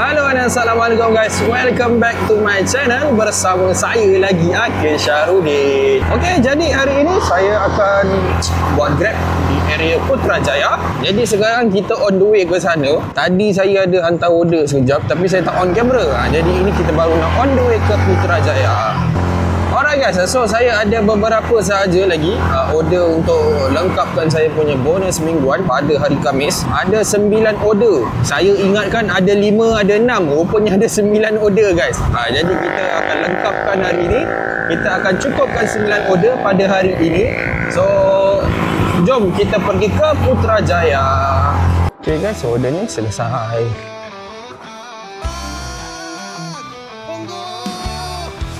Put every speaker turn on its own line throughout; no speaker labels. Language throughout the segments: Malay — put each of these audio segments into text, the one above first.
Halo dan Assalamualaikum guys. Welcome back to my channel. Bersama saya lagi Akil Syarudin. Okey, jadi hari ini saya akan buat Grab di area Putrajaya. Jadi sekarang kita on the way ke sana. Tadi saya ada hantar order sekejap tapi saya tak on kamera. Jadi ini kita baru nak on the way ke Putrajaya. Alright guys, so saya ada beberapa sahaja lagi order untuk lengkapkan saya punya bonus mingguan pada hari Khamis. Ada 9 order. Saya ingatkan ada 5, ada 6. Rupanya ada 9 order guys. Jadi kita akan lengkapkan hari ini. Kita akan cukupkan 9 order pada hari ini. So, jom kita pergi ke Putrajaya. Okay guys, order ni selesai.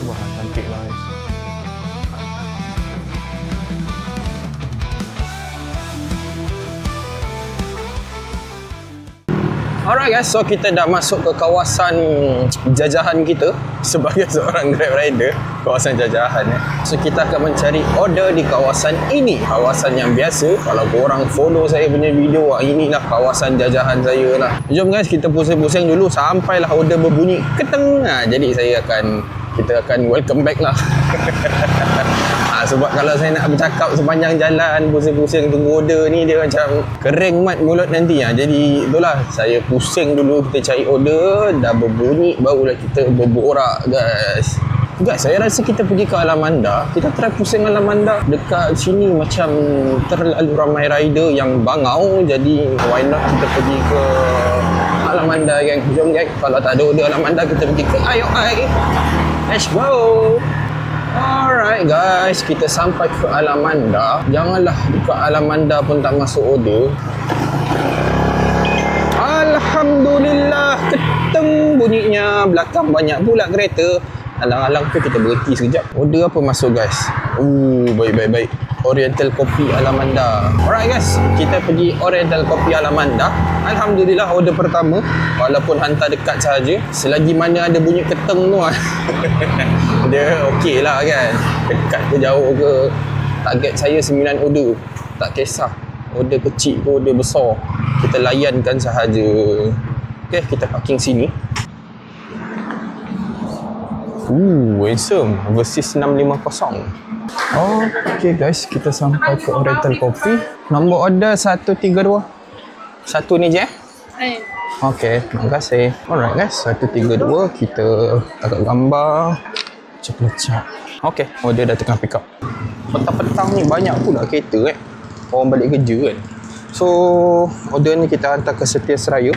Wah, cantik lah guys. Alright guys, so kita dah masuk ke kawasan jajahan kita sebagai seorang Grab rider. Kawasan jajahan So kita akan mencari order di kawasan ini. Kawasan yang biasa. Kalau korang follow saya punya video, inilah kawasan jajahan saya lah. Jom guys, kita pusing-pusing dulu sampailah order berbunyi keteng. Jadi kita akan welcome back lah. Sebab kalau saya nak bercakap sepanjang jalan, pusing-pusing tunggu order ni, dia macam kering mat mulut nanti. Jadi itulah, saya pusing dulu, kita cari order, dah berbunyi, barulah kita berborak guys. Guys, saya rasa kita pergi ke Alamanda. Kita try pusing Alamanda. Dekat sini macam terlalu ramai rider yang bangau. Jadi why not kita pergi ke Alamanda gang. Jom gang, kalau tak ada order Alamanda, kita pergi ke IOI. Let's go. Alright guys, kita sampai ke Alamanda. Janganlah dekat Alamanda pun tak masuk order. Alhamdulillah, keteng bunyinya. Belakang banyak pula kereta. Alang-alang tu kita berhenti sekejap. Order apa masuk guys? Baik. Oriental Coffee Alamanda. Alright guys, kita pergi Oriental Coffee Alamanda. Alhamdulillah order pertama. Walaupun hantar dekat sahaja, selagi mana ada bunyi keteng tu dia okey lah kan. Dekat ke jauh ke, target saya 9 order. Tak kisah order kecil ke order besar, kita layankan sahaja. Okay, kita parking sini. Handsome versus 650. Okay guys, kita sampai ke Oriental Coffee. Nombor order 132. Satu ni je Okay, terima kasih. Alright guys, 132. Kita agak gambar lecak. Okay, order dah tengah pick up. Petang-petang ni banyak pula kereta orang balik kerja kan. So order ni kita hantar ke Setia Seraya.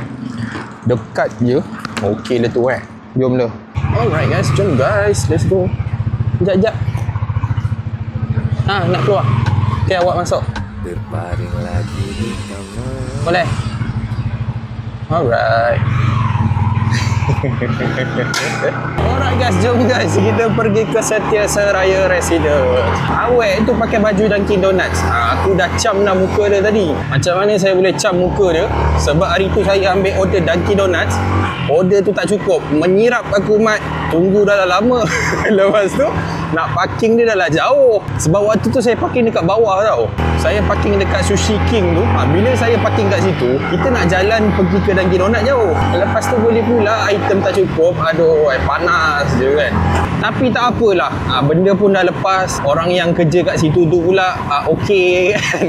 Dekat je. Okay lah tu Jom lah. Alright guys, jom guys, let's go. Sekejap. Nak keluar. Okay, awak masuk.
Berbaring lagi di kamar.
Boleh? Alright. Alright guys, jom guys, kita pergi ke Setia Seraya Residence. Awek tu pakai baju Dunkin Donuts. Aku dah cam dah muka dia tadi. Macam mana saya boleh cam muka dia? Sebab hari tu saya ambil order Dunkin Donuts. Order tu tak cukup, menyirap aku mat. Tunggu dah lama. Lepas tu nak parking dia dah lah jauh. Sebab waktu tu saya parking dekat bawah tau. Saya parking dekat Sushi King tu. Bila saya parking kat situ, kita nak jalan pergi ke Dunkin Donuts jauh. Lepas tu boleh pula item tak cukup. Aduh, panas je kan. Tapi tak apalah. Benda pun dah lepas. Orang yang kerja kat situ tu pula okey kan.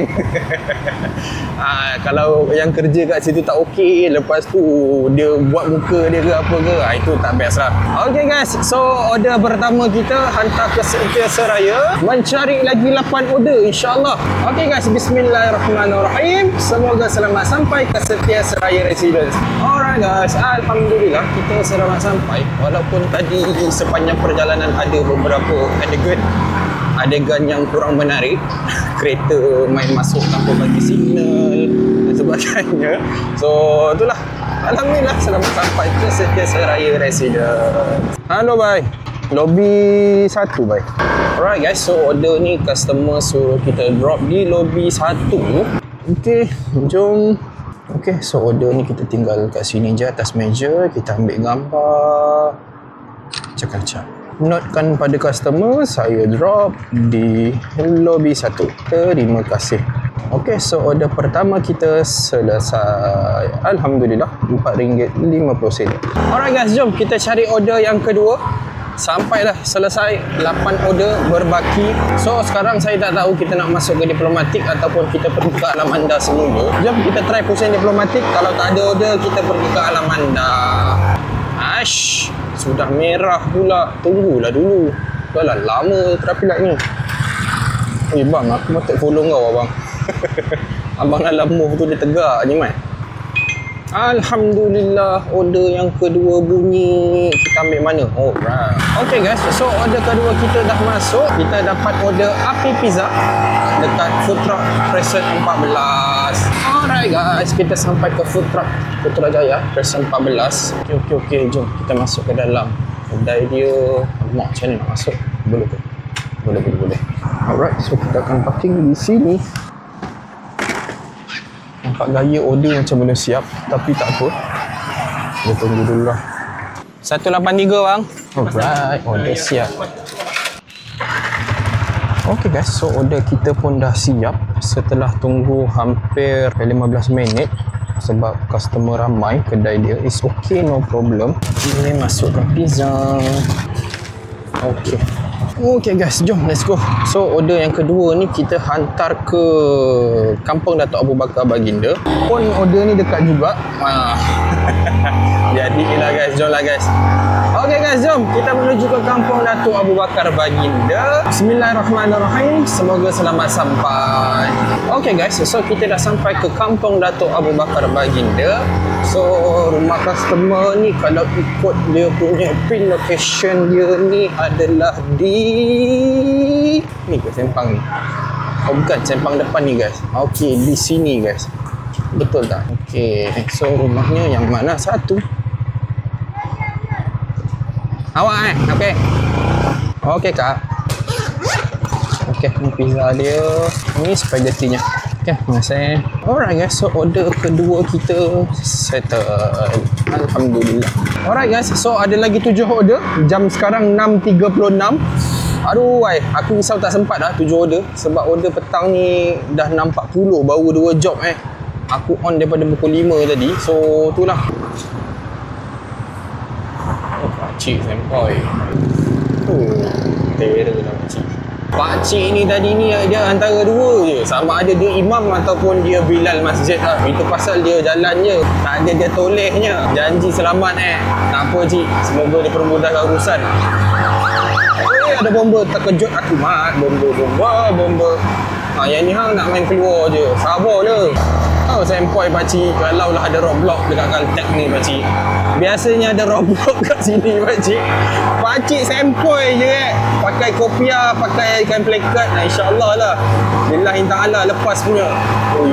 Kalau yang kerja kat situ tak okey, lepas tu dia buat muka dia ke apa ke, itu tak best lah. Okay guys, so order pertama kita hantar ke Setia Seraya. Mencari lagi 8 order insyaAllah. Okay guys, bismillahirrahmanirrahim. Semoga selamat sampai ke Setia Seraya Residence. Alright guys, alhamdulillah kita selamat sampai. Walaupun tadi sepanjang perjalanan ada beberapa adegan yang kurang menarik. Kereta main masuk tanpa bagi signal dan sebagainya. So itulah, alhamdulillah selamat sampai ke Setia Seraya Residence. Halo bye, lobby 1 bye. Alright guys, so order ni customer suruh kita drop di lobby 1. Okay, jom. Okay, so order ni kita tinggal kat sini je atas meja. Kita ambil gambar, cakap-cakap. Notekan pada customer saya drop di lobby 1. Terima kasih. Okay, so order pertama kita selesai. Alhamdulillah, RM4.50. Alright guys, jom kita cari order yang kedua. Sampailah selesai 8 order berbaki. So sekarang saya tak tahu kita nak masuk ke diplomatik ataupun kita pergi ke Alamanda semula. Jom kita try pusing diplomatik. Kalau tak ada order, kita pergi ke Alamanda. Ash, sudah merah pula. Tunggulah dulu. Dah lah lama traffic light ni. Bang, aku patut follow kau abang. Abang dalam move tu dia tegak je Mat. Alhamdulillah, order yang kedua bunyi. Kita ambil mana? Alright. Okay guys, so order kedua kita dah masuk. Kita dapat order api pizza dekat food truck Crescent 14. Alright guys, kita sampai ke food truck Putrajaya Crescent 14. Okay, jom kita masuk ke dalam. Kedai dia, mak macam mana nak masuk? Boleh ke? Boleh. Alright, so kita akan parking di sini. Nampak gaya order macam belum siap, tapi tak apa. Kita tunggu dulu lah. 183 bang. Alright, order siap. Okay guys, so order kita pun dah siap setelah tunggu hampir 15 minit sebab customer ramai. Kedai dia is okay, no problem. Ini masukkan pizza. Okay guys, jom let's go. So order yang kedua ni kita hantar ke Kampung Datuk Abu Bakar Baginda. Pun order ni dekat juga. Jadi lah guys, jom lah guys. Okay guys, jom kita menuju ke Kampung Datuk Abu Bakar Baginda. Bismillahirrahmanirrahim. Semoga selamat sampai. Okay guys, so kita dah sampai ke Kampung Datuk Abu Bakar Baginda. So rumah customer ni kalau ikut dia punya pin location dia ni adalah di ni ke Sempang ni? Oh bukan, Sempang depan ni guys. Okay, di sini guys. Betul tak? Okay, so rumahnya yang mana satu? Awak Okay kak. Okay, ni pizza dia. Ni spaghetti-nya. Okay, terima kasih. Alright guys, so order kedua kita settle. Alhamdulillah. Alright guys, so ada lagi 7 order. Jam sekarang 6.36. Aduh, aku risau tak sempat dah 7 order. Sebab order petang ni dah 6.40 baru 2 job Aku on daripada pukul 5 tadi. So, itulah. Oh, pakcik sempoi. Terror lah pakcik. Pakcik ni tadi ni dia antara dua je. Sama ada dia imam ataupun dia bilal masjid lah. Itu pasal dia jalan je. Tak ada dia tolehnya. Janji selamat Tak apa cik. Semoga dia permudahkan urusan. Ada bomba terkejut aku mat. Bomba. Yang ni hang nak main keluar je. Sabar je. Sempoi pakcik. Kalau lah ada roadblock dekat Caltech ni pakcik. Biasanya ada roadblock kat sini pakcik. Pakcik sempoi je pakai kopiah, pakai ikan plekat. InsyaAllah lah. Billahi ta'ala lepas punya.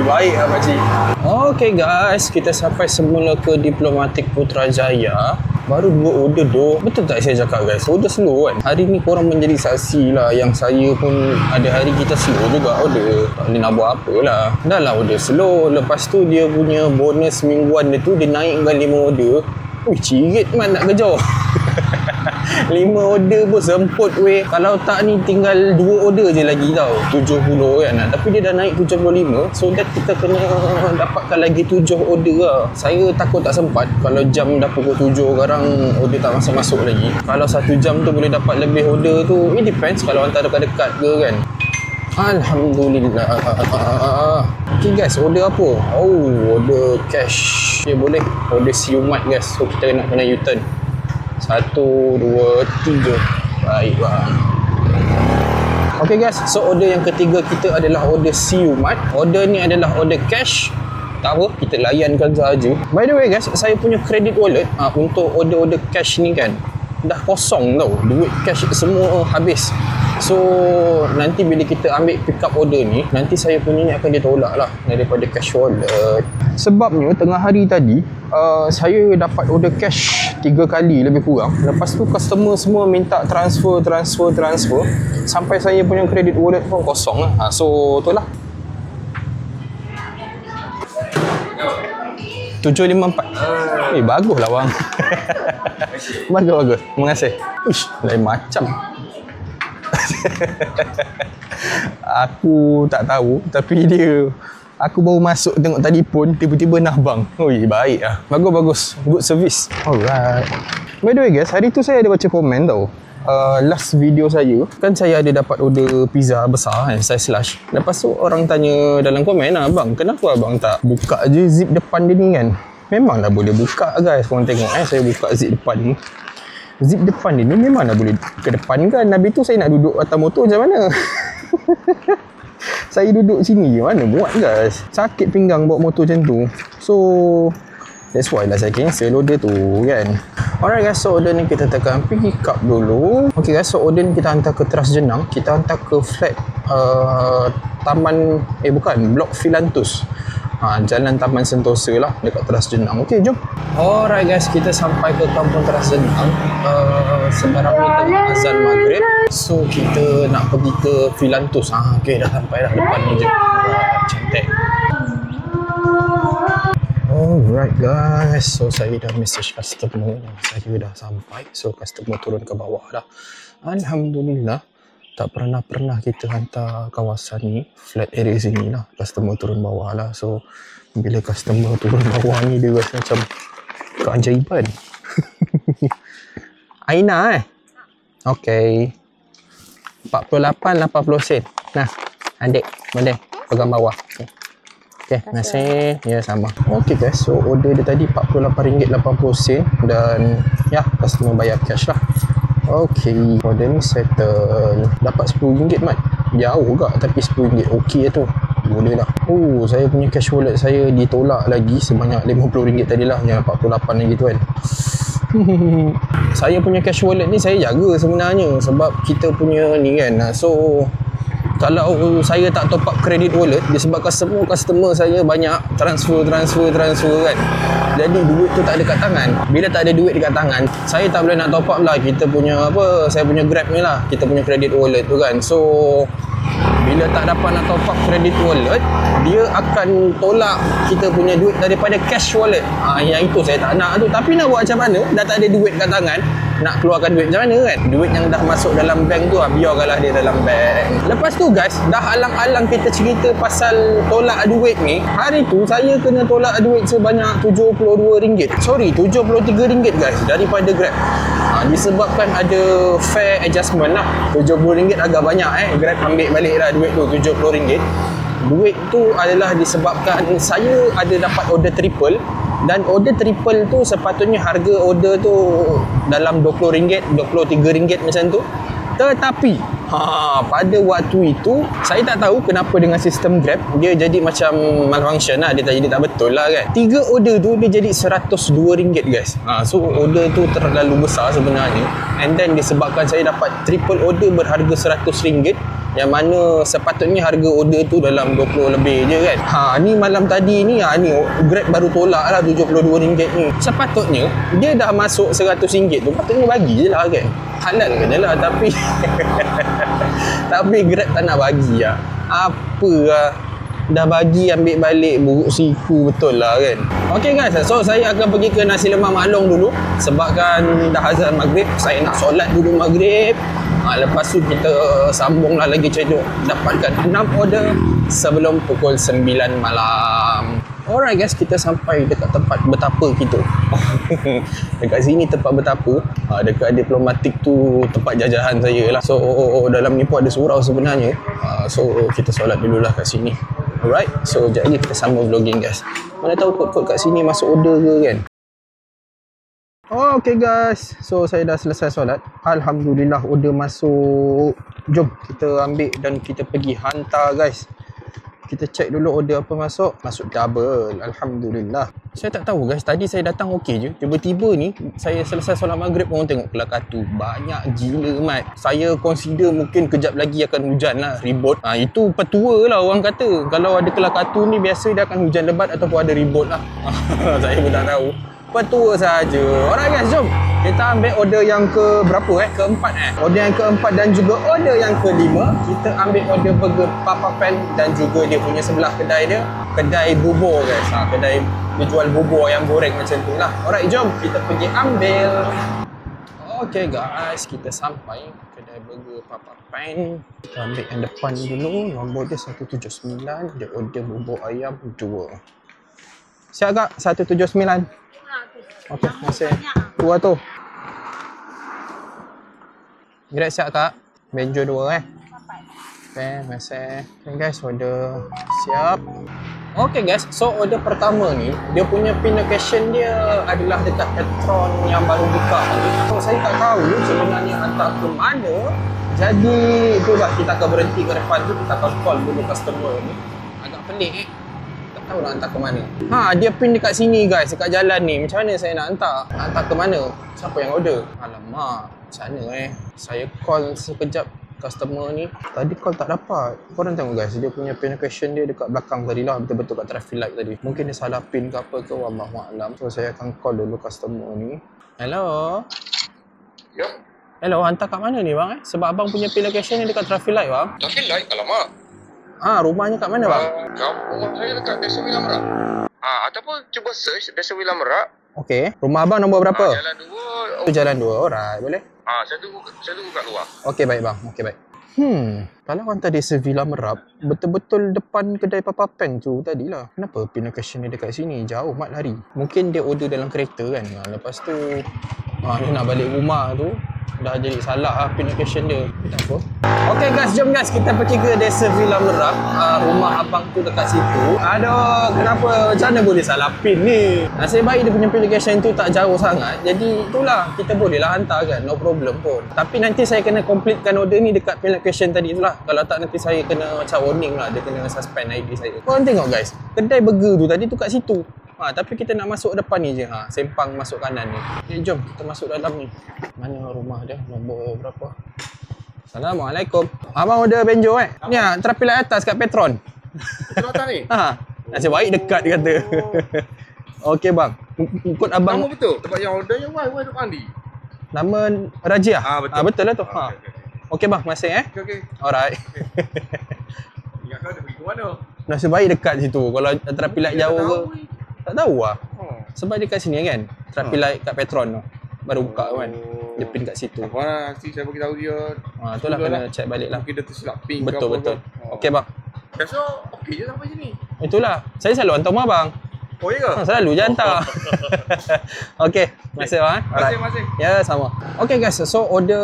Baik lah pakcik. Okay guys, kita sampai semula ke Diplomatik Putrajaya. Baru 2 order doh. Betul tak saya cakap guys? Order slow kan? Hari ni korang menjadi saksi lah. Yang saya pun ada hari kita slow juga order. Tak boleh nak buat apa lah. Dah lah order slow. Lepas tu dia punya bonus mingguan dia tu dia naikkan 5 order. Cirit man nak kejar. 5 order pun semput weh. Kalau tak ni tinggal 2 order je lagi tau. 70 kan. Tapi dia dah naik 75. So that kita kena dapatkan lagi 7 order lah. Saya takut tak sempat. Kalau jam dah pukul 7 sekarang order tak masuk-masuk lagi. Kalau 1 jam tu boleh dapat lebih order tu. It depends kalau hantar dekat-dekat ke kan. Alhamdulillah. Okay guys, order apa? Order cash. Okay boleh. Order siumat guys. So kita nak kena U-turn. 1, 2, 3. Baik bang. Okay guys, so order yang ketiga kita adalah order siumat. Order ni adalah order cash. Tak apa, kita layankan sahaja. By the way guys, saya punya credit wallet untuk order-order cash ni kan dah kosong tau. Duit cash semua habis. So nanti bila kita ambil pick up order ni, nanti saya punya ni akan ditolak lah daripada cash wallet. Sebabnya tengah hari tadi saya dapat order cash 3 kali lebih kurang. Lepas tu customer semua minta transfer. Sampai saya punya credit wallet pun kosong lah. So itulah 754. Baguslah bang. Bagus. Terima kasih. Uish, lain macam. Aku tak tahu, tapi aku baru masuk tengok telefon, tiba-tiba nah bang. Oi, baik lah. Bagus. Good service. Alright. By the way guys, hari tu saya ada baca komen tau. Last video saya, kan saya ada dapat order pizza besar kan, size large. Lepas tu orang tanya dalam komen lah, bang, kenapa abang tak buka je zip depan dia ni kan? Memanglah boleh buka guys, korang tengok saya buka zip depan ni. Zip depan dia ni memanglah boleh ke depan kan. Habis tu saya nak duduk atas motor macam mana? Saya duduk sini mana buat guys. Sakit pinggang bawa motor macam tu. So that's why lah saya cancel order tu kan. Alright guys, so order ni kita tekan pick up dulu. Okay guys, so order ni kita hantar ke Teras Jenang. Kita hantar ke flat Taman, Blok Philantus. Jalan Taman Sentosa lah, dekat Teras Jenang. Okay, jom. Alright guys, kita sampai ke kampung Teras Jenang. Sekarang ni tengah azan maghrib. So kita nak pergi ke Philantus. Okay, dah sampai dah depan ni je. Cantik. Alright guys, so saya dah message customer, saya dah sampai. So customer turun ke bawah dah. Alhamdulillah, tak pernah kita hantar kawasan ni, flat area sini lah, customer turun bawah lah. So bila customer turun bawah ni, dia rasa macam keajaiban. Aina okay, 48-80 sen. Nah adik, boleh pegang bawah. Okay, terima kasih. Ya, sama. Okay guys, so order dia tadi RM48.80 dan ya, customer bayar cash lah. Okay, order ni settle. Dapat RM10 mat. Jauh gak, tapi RM10 okey tu. Boleh lah. Oh, saya punya cash wallet saya ditolak lagi sebanyak RM50 tadi lah. Yang 48 lagi tu kan. Saya punya cash wallet ni saya jaga sebenarnya sebab kita punya ni kan. So kalau saya tak top up credit wallet, disebabkan semua customer saya banyak transfer kan. Jadi duit tu tak ada kat tangan. Bila tak ada duit dekat tangan, saya tak boleh nak top up lah kita punya saya punya Grab ni lah, kita punya credit wallet tu kan. So bila tak dapat nak top up credit wallet, dia akan tolak kita punya duit daripada cash wallet. Yang itu saya tak nak tu. Tapi nak buat macam mana? Dah tak ada duit kat tangan, nak keluarkan duit macam mana kan? Duit yang dah masuk dalam bank tu biarkanlah dia dalam bank. Lepas tu guys, dah alang-alang kita cerita pasal tolak duit ni. Hari tu saya kena tolak duit sebanyak RM72. Sorry, RM73 guys daripada Grab. Disebabkan ada fare adjustment lah. RM70 agak banyak Grab ambil balik lah duit tu, RM70. Duit tu adalah disebabkan saya ada dapat order triple. Dan order triple tu sepatutnya harga order tu dalam RM20, RM23 macam tu. Tetapi pada waktu itu saya tak tahu kenapa dengan sistem Grab dia jadi macam malfunction lah. Dia tak betul lah kan. 3 order tu dia jadi RM102 guys. So order tu terlalu besar sebenarnya. And then disebabkan saya dapat triple order berharga RM100, yang mana sepatutnya harga order tu dalam 20 lebih je kan. Ni malam tadi ni ni Grab baru tolak lah RM72 ni. Sepatutnya dia dah masuk RM100 tu, patutnya bagi je lah kan. Halal kan je lah, tapi tapi Grab tak nak bagi lah. Apa lah, dah bagi ambil balik, buruk siku betul lah kan. Okay guys, so saya akan pergi ke nasi lemak Mak Long dulu sebabkan dah azan maghrib. Saya nak solat dulu maghrib. Lepas tu kita sambung lah lagi cerita, dapatkan 6 order sebelum pukul 9 malam. Alright guys, kita sampai dekat tempat betapa kita. Dekat sini tempat betapa, dekat diplomatik tu tempat jajahan saya lah. So dalam ni pun ada surau sebenarnya. So kita solat dululah kat sini. Alright, so sekejap lagi kita sambung vlogging guys. Mana tahu kod-kod kat sini masuk order ke kan. Okay guys, so saya dah selesai solat. Alhamdulillah order masuk. Jom kita ambil dan kita pergi hantar guys. Kita check dulu order apa masuk. Masuk double, Alhamdulillah. Saya tak tahu guys, tadi saya datang okey je. Tiba-tiba ni saya selesai solat maghrib, orang tengok Kelakatu banyak gila mat. Saya consider mungkin kejap lagi akan hujan lah, ribut. Itu petua lah orang kata. Kalau ada Kelakatu ni biasa dia akan hujan lebat ataupun ada ribut lah. Saya pun tak tahu. Petua saja. Alright guys, jom kita ambil order yang ke berapa keempat order yang keempat dan juga order yang kelima. Kita ambil order burger Papa Pan dan juga dia punya sebelah kedai dia, kedai bubur guys. Kedai dia jual bubur yang goreng macam tu lah. Alright, jom kita pergi ambil. Okay guys, kita sampai kedai burger Papa Pan. Kita ambil yang depan dulu. Nombor dia 179. Dia order bubur ayam 2. Siap kak? 179. Okay, terima kasih. 2 tu. Grab siap kak? Benjo 2 Okay, terima kasih. Okay guys, order siap. Okay guys, so order pertama ni, dia punya pin location dia adalah dekat Petron yang baru buka ni. So saya tak tahu sebenarnya hantar ke mana. Jadi itulah, kita akan berhenti ke depan tu, kita akan call dulu customer ni. Agak pelik tak tahu nak hantar ke mana. Dia pin dekat sini guys, dekat jalan ni. Macam mana saya nak hantar? Nak hantar ke mana? Siapa yang order? Alamak, macam mana Saya call sekejap customer ni. Tadi call tak dapat. Korang tengok guys, dia punya pin location dia dekat belakang tadi lah. Betul-betul kat traffic light tadi. Mungkin dia salah pin ke apa ke, wallahualam. So saya akan call dulu customer ni. Hello?
Ya.
Hello, hantar kat mana ni bang Sebab abang punya pin location ni dekat traffic light bang.
Traffic light? Alamak.
Rumahnya kat mana bang?
Rumah saya dekat Desa Wila Merak. Ataupun cuba search Desa Wila Merak.
Okey. Rumah abang nombor berapa?
Jalan 2.
Jalan 2. Alright, boleh?
Saya tunggu kat luar.
Okey baik bang. Okey baik. Kalau hantar Desa Villa Merap, betul-betul depan kedai Papa Pan tu tadilah. Kenapa pin location dia dekat sini? Jauh mat lari. Mungkin dia order dalam kereta kan. Lepas tu dia nak balik rumah tu dah jadi salah pin location dia. Tak apa. Okey guys, jom guys kita pergi ke Desa Villa Merap. Rumah abang tu dekat situ. Aduh, kenapa macam mana boleh salah pin ni? Nasib baik dia punya pin location tu tak jauh sangat. Jadi itulah, kita bolehlah hantar kan, no problem pun. Tapi nanti saya kena completekan order ni dekat pin location tadi tu lah. Kalau tak nanti saya kena macam warning lah, dia kena suspend ID saya. Korang tengok guys, kedai burger tu tadi tu kat situ. Tapi kita nak masuk depan ni je. Sempang masuk kanan ni. Okay, jom kita masuk dalam ni. Mana rumah dia? Nombor berapa? Assalamualaikum. Abang order benjo Ni traffic light atas kat Petron.
Petron atas ni?
Nasib baik dekat dia kata. Okey bang. Ikut abang.
Nama betul? Tempat yang order yang why duk mandi?
Nama Rajia?
Betul.
Betul lah tu. Okey bang, masih
Okey.
Alright.
Ingatkan dia pergi ke mana?
Nasib baik dekat situ. Kalau traffic light jauh ke. Tak tahu lah. Sebab dia kat sini kan. Traffic light kat Petron tu. Baru buka kan. Dia pin kat situ.
Apa lah, nanti saya beritahu dia.
Itulah kena check balik lah.
Mungkin dia tersilap pin.
Betul. Okey bang.
Biasa okey je sampai sini.
Itulah. Saya selalu hantar rumah bang.
Oh ya ke?
Selalu je hantar. Okey. Terima kasih bang.
Terima kasih.
Ya, sama. Okey guys. So order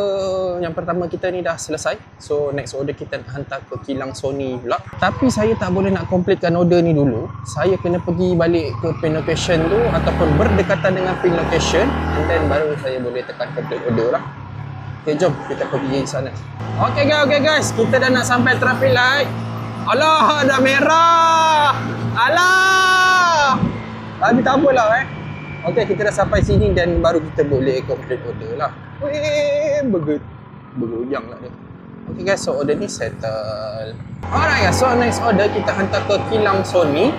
yang pertama kita ni dah selesai. So next order kita nak hantar ke kilang Sony pula. Tapi saya tak boleh nak completekan order ni dulu. Saya kena pergi balik ke pin location tu ataupun berdekatan dengan pin location, and then baru saya boleh tekan complete order lah. Okay, jom kita pergi sana. Okay guys. Kita dah nak sampai traffic light. Alah, dah merah. Alah. Tapi tak apalah Okay, kita dah sampai sini dan baru kita boleh complete order lah. Burger ujang lah dia. Okay guys, so order ni settle. Alright guys, so next order kita hantar ke kilang Sony,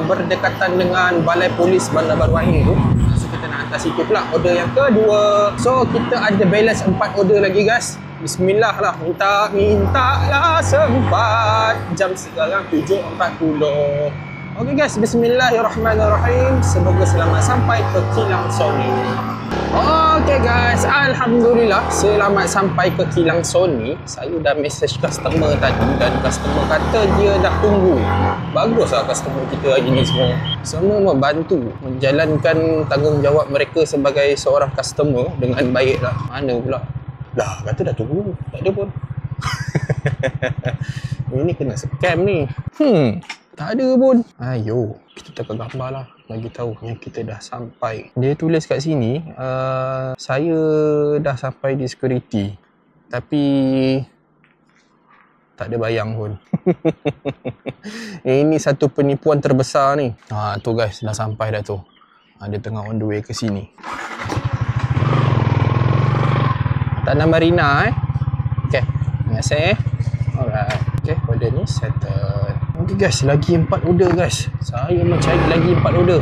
berdekatan dengan Balai Polis Bandar Baru Air tu. So kita nak hantar situ pula order yang kedua. So kita ada balance 4 order lagi guys. Bismillah lah, mintalah sempat. Jam sekarang 7.40. Okey guys, bismillahirrahmanirrahim. Semoga selamat sampai ke kilang Sony. Okey guys, alhamdulillah selamat sampai ke kilang Sony. Saya dah message customer tadi dan customer kata dia dah tunggu. Baguslah customer kita hari ni semua. Semua membantu menjalankan tanggungjawab mereka sebagai seorang customer dengan baik lah. Mana pula? Dah kata dah tunggu, tak ada pun. Ini kena scam ni. Tak ada pun. Ayo, kita tekan gambar lah. Bagi tahu yang kita dah sampai. Dia tulis kat sini, saya dah sampai di security. Tapi tak ada bayang pun. Ini satu penipuan terbesar ni. Tu guys, dah sampai dah tu. Dia tengah on the way ke sini. Tanah Marina Okay, terima kasih Alright. Okay, order ni settle. Okay guys, lagi 4 order guys. Saya mencari lagi 4 order.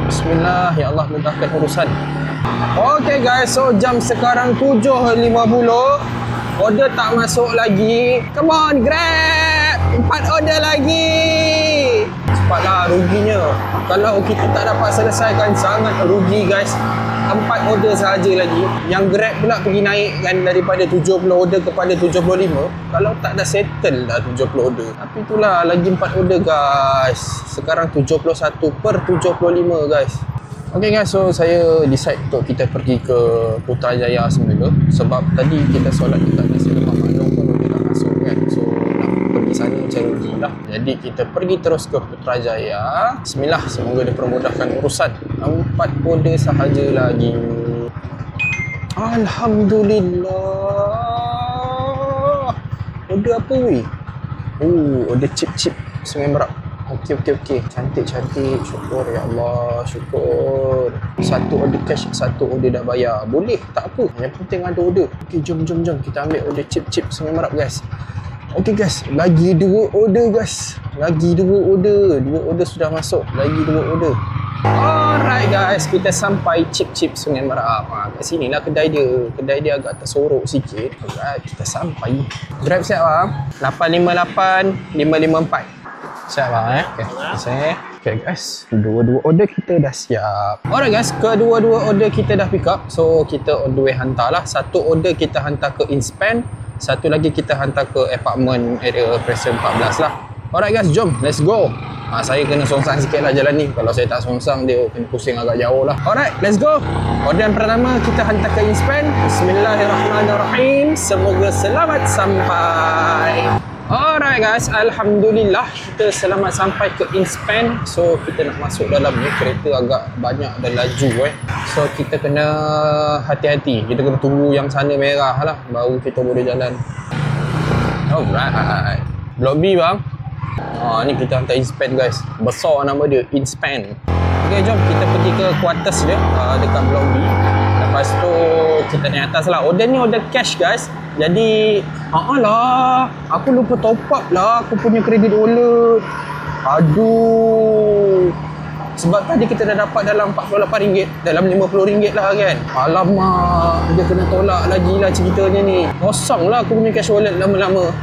Bismillah, ya Allah mudahkan urusan. Okay guys, so jam sekarang 7.50. Order tak masuk lagi. Come on, Grab! 4 order lagi. Cepatlah, ruginya. Kalau kita tak dapat selesaikan, sangat rugi guys. 4 order sahaja lagi. Yang Grab pula pergi naikkan daripada 70 order kepada 75. Kalau tak dah settle dah 70 order. Tapi itulah lagi 4 order guys. Sekarang 71 per 75 guys. Okay guys, so saya decide untuk kita pergi ke Putrajaya semula. Sebab tadi kita solat dekat Nasi Lemak Maklong pun dia dah masuk kan. So nak pergi sana macam rugi lah. Jadi kita pergi terus ke Putrajaya. Bismillah, semoga dipermudahkan urusan. 4 order sahaja lagi. Alhamdulillah. Order apa weh? Order chip-chip Sungai Merak. Okey. Cantik. Syukur ya Allah, syukur. 1 order cash, 1 order dah bayar. Boleh, tak apa. Yang penting ada order. Okey, jom. Kita ambil order chip Sungai Merak guys. Okey guys, lagi 2 order guys. Lagi 2 order. 2 order sudah masuk. Lagi 2 order. Alright guys, kita sampai chip Sungai Merak. Kat sini lah kedai dia. Kedai dia agak tersorok sikit. Alright, kita sampai. Grab siap bang? 858 554. Siap bang Okay guys, dua-dua order kita dah siap. Alright guys, kedua-dua order kita dah pick up. So kita on the way hantar lah. 1 order kita hantar ke Inspan, 1 lagi kita hantar ke apartment area Crescent 14 lah. Alright guys, jom, let's go. Saya kena songsang sikit lah jalan ni. Kalau saya tak songsang, dia kena pusing agak jauh lah. Alright, let's go. Order yang pertama kita hantar ke Inspan. Bismillahirrahmanirrahim. Semoga selamat sampai. Alright guys, Alhamdulillah kita selamat sampai ke Inspan. So kita nak masuk dalam ni, kereta agak banyak dan laju So kita kena hati-hati. Kita kena tunggu yang sana merah lah, baru kita boleh jalan. Alright, Blok B bang. Ni kita hantar Inspan guys. Besar nama dia, Inspan. Okay, jom kita pergi ke quarters dia, dekat Blok B. Lepas tu kita naik atas lah. Order ni order cash guys. Jadi lah, aku lupa top up lah aku punya kredit wallet. Aduh. Sebab tadi kita dah dapat dalam RM48, dalam RM50 lah kan. Alamak, dia kena tolak lagi lah ceritanya ni. Kosong lah aku punya cash wallet lama-lama.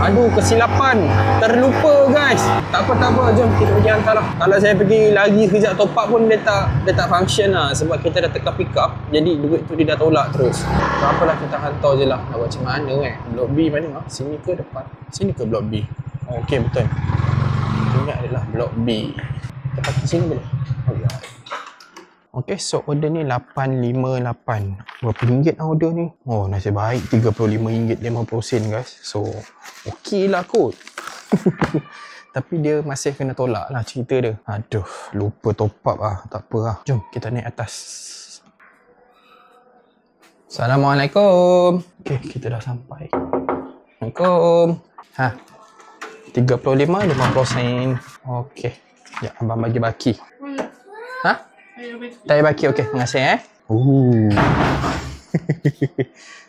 Aduh, kesilapan. Terlupa guys. Tak apa, jom kita pergi hantar lah. Kalau saya pergi lagi kejap top up pun dia tak function lah. Sebab kita dah tekan pick up. Jadi duit tu dia dah tolak terus. So apalah, kita hantar je lah. Nak buat macam mana kan. Blok B mana? Sini ke depan? Sini ke Blok B? Okey, betul. Ini adalah Blok B. Kita pakai sini boleh? Alright. Okay, so order ni 858. Berapa ringgit lah order ni? Oh, nasib baik RM35.50 guys. So, okey lah kot. Tapi dia masih kena tolak lah cerita dia. Aduh, lupa top up lah. Tak apa lah. Jom, kita naik atas. Assalamualaikum. Okay, kita dah sampai. Assalamualaikum. 35.50 sen. Okay. Ya, abang bagi baki. Tak payah baki, okey. Terima kasih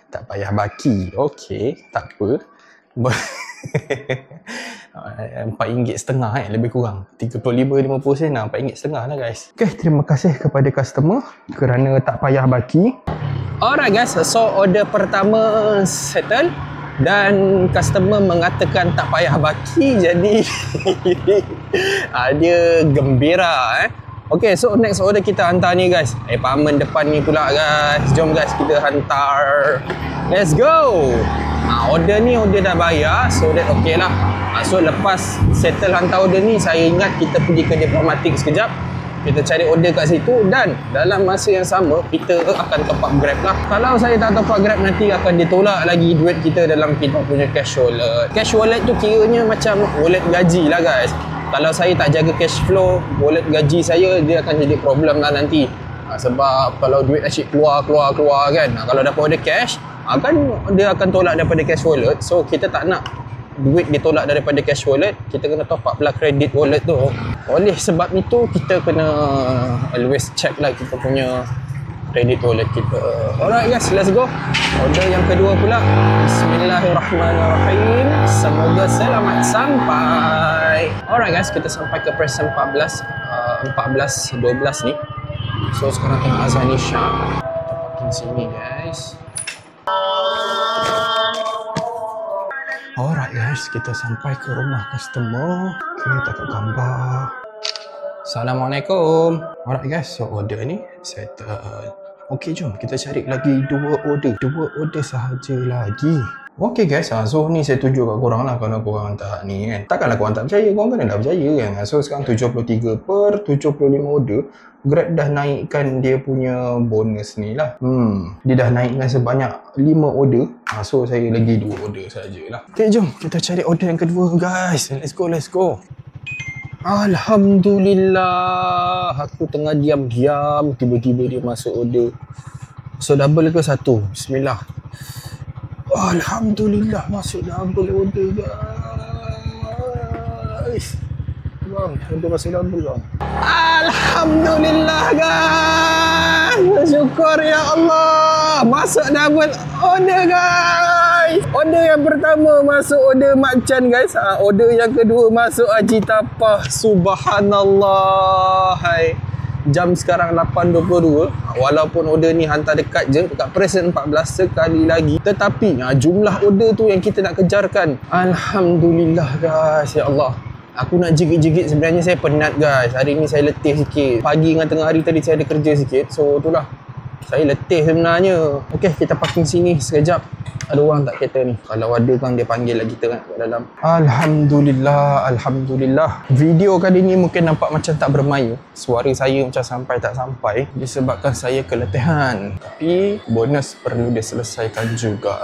Tak payah baki. Okey, tak apa. RM4.50 lebih kurang. 35.50 sen lah, RM4.50 lah guys. Okey, terima kasih kepada customer kerana tak payah baki. Alright guys, so order pertama settle. Dan customer mengatakan tak payah baki, jadi dia gembira Okay, so next order kita hantar ni guys, apartment depan ni pula guys. Jom guys, kita hantar. Let's go. Order ni order dah bayar, so that okay lah. So lepas settle hantar order ni, saya ingat kita pergi ke Diplomatic sekejap. Kita cari order kat situ dan dalam masa yang sama kita akan top up Grab lah. Kalau saya tak top up Grab, nanti akan ditolak lagi duit kita dalam kita punya cash wallet. Cash wallet tu kiranya macam wallet gaji lah guys. Kalau saya tak jaga cash flow, wallet gaji saya dia akan jadi problem lah nanti. Sebab kalau duit asyik keluar kan. Kalau dapat order cash, dia akan tolak daripada cash wallet. So kita tak nak duit ditolak daripada cash wallet, kita kena top up lah credit wallet tu. Oleh sebab itu kita kena always check lah kita punya credit wallet kita. Alright guys, let's go. Order yang kedua pula. Bismillahirrahmanirrahim. Semoga selamat sampai. Alright guys, kita sampai ke Present 14 12 ni. So sekarang tengah azan Isya. Kita parking sini guys. Alright guys, kita sampai ke rumah customer. Kita tengok gambar. Assalamualaikum. Alright guys, so order ni settle. Okey, jom kita cari lagi 2 order. 2 order sahaja lagi. Okey guys, so ni saya tunjuk kat korang lah kalau korang tak ni kan. Takkanlah korang tak percaya, korang kena dah percaya kan. So sekarang 73 per 75 order, Grab dah naikkan dia punya bonus ni lah. Dia dah naikkan sebanyak 5 order. So saya lagi 2 order sajalah. Okay, jom kita cari order yang kedua guys. Let's go. Alhamdulillah. Aku tengah diam-diam, tiba-tiba dia masuk order. So double ke satu? Bismillah. Alhamdulillah masuk double order guys. Bang, order masuk double bang. Alhamdulillah guys. Bersyukur ya Allah. Masuk double order guys. Order yang pertama masuk order Mak Chan guys. Order yang kedua masuk Haji Tapah. Subhanallah. Hai. Jam sekarang 8.22. Walaupun order ni hantar dekat je, dekat Present 14 sekali lagi, tetapi jumlah order tu yang kita nak kejarkan. Alhamdulillah guys, ya Allah. Aku nak jigit-jigit, sebenarnya saya penat guys. Hari ni saya letih sikit. Pagi dengan tengah hari tadi saya ada kerja sikit. So itulah, saya letih sebenarnya. Okey, kita parking sini sekejap. Ada orang tak kereta ni? Kalau ada kan dia panggil lagi kita kan kat dalam. Alhamdulillah. Video kali ni mungkin nampak macam tak bermaya. Suara saya macam sampai tak sampai disebabkan saya keletihan. Tapi bonus perlu diselesaikan juga.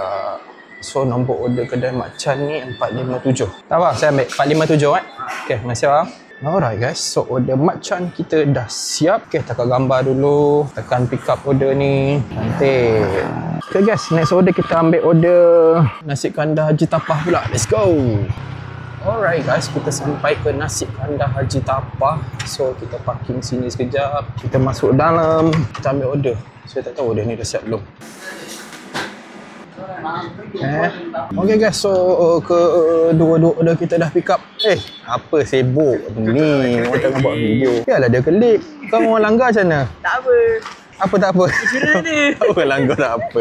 So nombor order kedai Mak Chan ni 457. Tak apa, saya ambil 457 kan. Okay, terima kasih bang. Alright guys, so order Mak Chan kita dah siap. Okay, tekan gambar dulu. Tekan pick up order ni. Cantik. Okay guys, next order kita ambil order nasi kandar Haji Tapah pula. Let's go. Alright guys, kita sampai ke nasi kandar Haji Tapah. So kita parking sini sekejap. Kita masuk dalam. Kita ambil order. Saya tak tahu order ni dah siap belum. Okay guys, so dua order kita dah pick up. Apa sibuk ni? Orang tengah buat video. Yalah dia kelip. Kau orang langgar macam mana?
Tak apa.
Apa tak apa?
Sudah ni.
Tak apa langgar tak apa.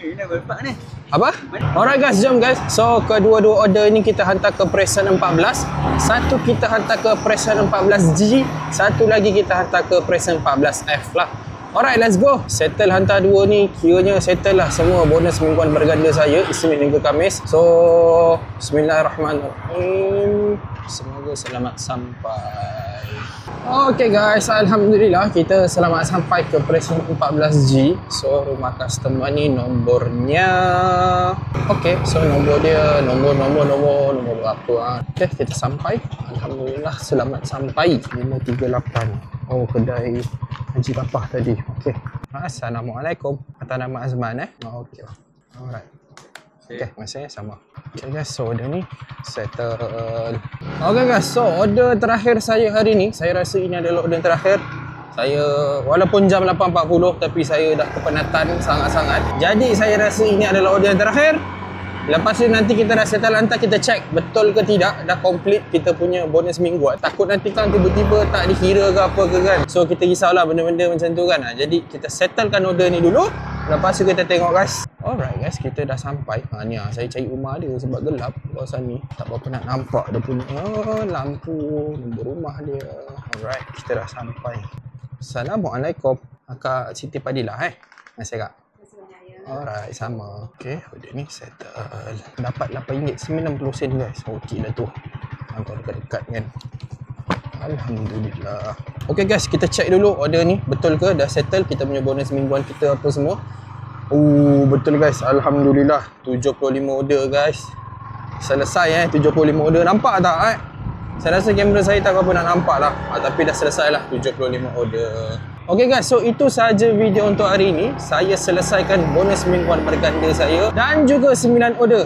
Ini berpak ni.
Apa? Alright guys, jom guys. So kedua-dua order ni kita hantar ke Present 14. Satu kita hantar ke Present 14G. Satu lagi kita hantar ke Present 14F lah. Alright, let's go. Settle hantar dua ni. Kiranya settle lah semua bonus mingguan berganda saya Isnin hingga Khamis. So bismillahirrahmanirrahim. Semoga selamat sampai. Okay guys, Alhamdulillah kita selamat sampai ke Present 14G. So rumah customer ni nombornya, okay, so nombor dia nombor berapa? Okay, kita sampai. Alhamdulillah selamat sampai. 538. Oh, kedai Haji Tapah tadi. Okey. Assalamualaikum. Atas nama Azman okey. Alright. Okey, masanya sama. Okay guys, so order ni settle. Okay guys, so order terakhir saya hari ni, saya rasa ini adalah order terakhir. Saya walaupun jam 8.40 tapi saya dah kepenatan sangat-sangat. Jadi saya rasa ini adalah order yang terakhir. Lepas tu nanti kita dah settle hantar, kita check betul ke tidak dah complete kita punya bonus mingguan. Takut nanti kan tiba-tiba tak dikira ke apa ke kan. So kita risaulah benda-benda macam tu kan. Jadi kita settlekan order ni dulu. Lepas tu kita tengok guys. Alright guys, kita dah sampai. Ni saya cari rumah dia sebab gelap kawasan ni. Tak berapa nak nampak dia punya lampu, nombor rumah dia. Alright, kita dah sampai. Assalamualaikum. Kak Siti Padilah Terima kasih kak. Alright, sama. Okay, order ni settle. Dapat RM8.90 guys. Okey lah tu. Hantar dekat-dekat kan. Alhamdulillah. Okay guys, kita check dulu order ni betul ke dah settle kita punya bonus mingguan kita apa semua. Betul guys. Alhamdulillah 75 order guys. Selesai 75 order. Nampak tak Saya rasa kamera saya tak apa nak nampak lah. Tapi dah selesai lah 75 order. Okay guys, so itu sahaja video untuk hari ini. Saya selesaikan bonus mingguan berganda saya dan juga 9 order.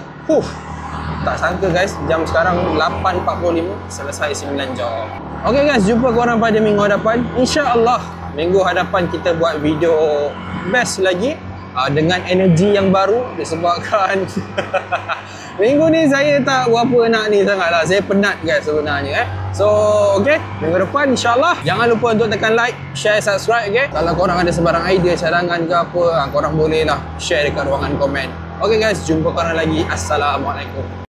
Tak sangka guys, jam sekarang 8.45 selesai 9 job. Okay guys, jumpa korang pada minggu hadapan. InsyaAllah minggu hadapan kita buat video best lagi dengan energi yang baru disebabkan minggu ni saya tak berapa nak ni sangat lah. Saya penat guys sebenarnya So okay, minggu depan insyaAllah jangan lupa untuk tekan like, share, subscribe Kalau korang ada sebarang idea, cadangan ke apa, korang boleh lah share dekat ruangan komen. Okay guys, jumpa korang lagi. Assalamualaikum.